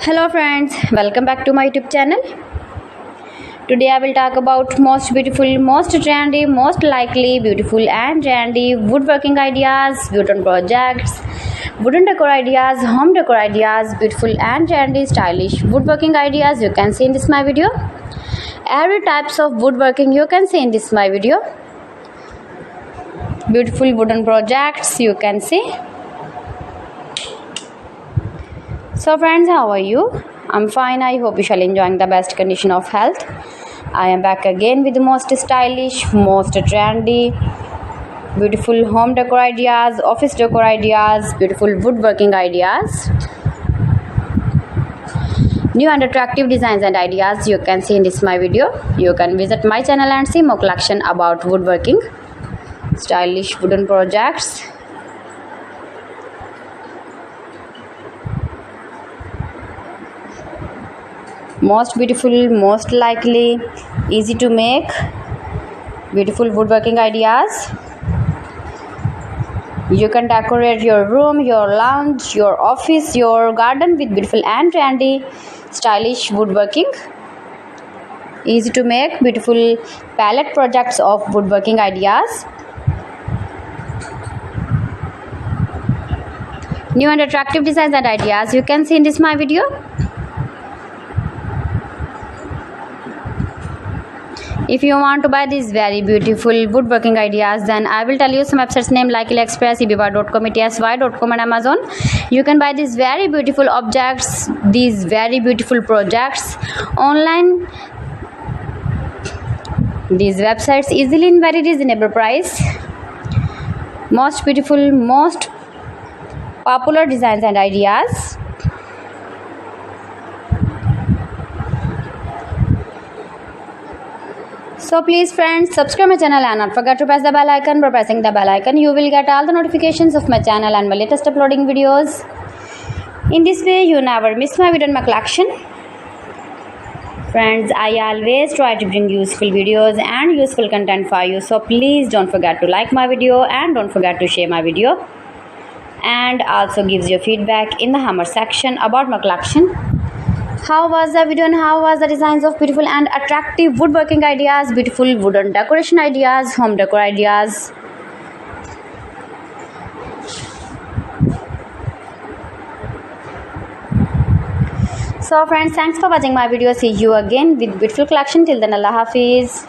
Hello friends, welcome back to my YouTube channel. Today I will talk about most beautiful, most trendy, most likely beautiful and trendy woodworking ideas, wooden projects, wooden decor ideas, home decor ideas, beautiful and trendy stylish woodworking ideas you can see in this my video. Every types of woodworking you can see in this my video. Beautiful wooden projects you can see. So friends, how are you? I'm fine. I hope you shall enjoying the best condition of health. I am back again with the most stylish, most trendy, beautiful home decor ideas, office decor ideas, beautiful woodworking ideas, new and attractive designs and ideas you can see in this my video. You can visit my channel and see more collection about woodworking, stylish wooden projects. Most beautiful, most likely, easy to make, beautiful woodworking ideas. You can decorate your room, your lounge, your office, your garden with beautiful and trendy, stylish woodworking. Easy to make, beautiful palette projects of woodworking ideas. New and attractive designs and ideas you can see in this my video. If you want to buy these very beautiful woodworking ideas, then I will tell you some websites name like AliExpress, eBay.com, ETSY.com and Amazon. You can buy these very beautiful objects, these very beautiful projects online. These websites easily in very reasonable price. Most beautiful, most popular designs and ideas. So please friends, subscribe my channel and not forget to press the bell icon. By pressing the bell icon, you will get all the notifications of my channel and my latest uploading videos. In this way, you never miss my video in my collection. Friends, I always try to bring useful videos and useful content for you. So please don't forget to like my video and don't forget to share my video. And also gives your feedback in the hammer section about my collection. How was the video and how was the designs of beautiful and attractive woodworking ideas, beautiful wooden decoration ideas, home decor ideas. So friends, thanks for watching my video. See you again with beautiful collection. Till then, Allah Hafiz.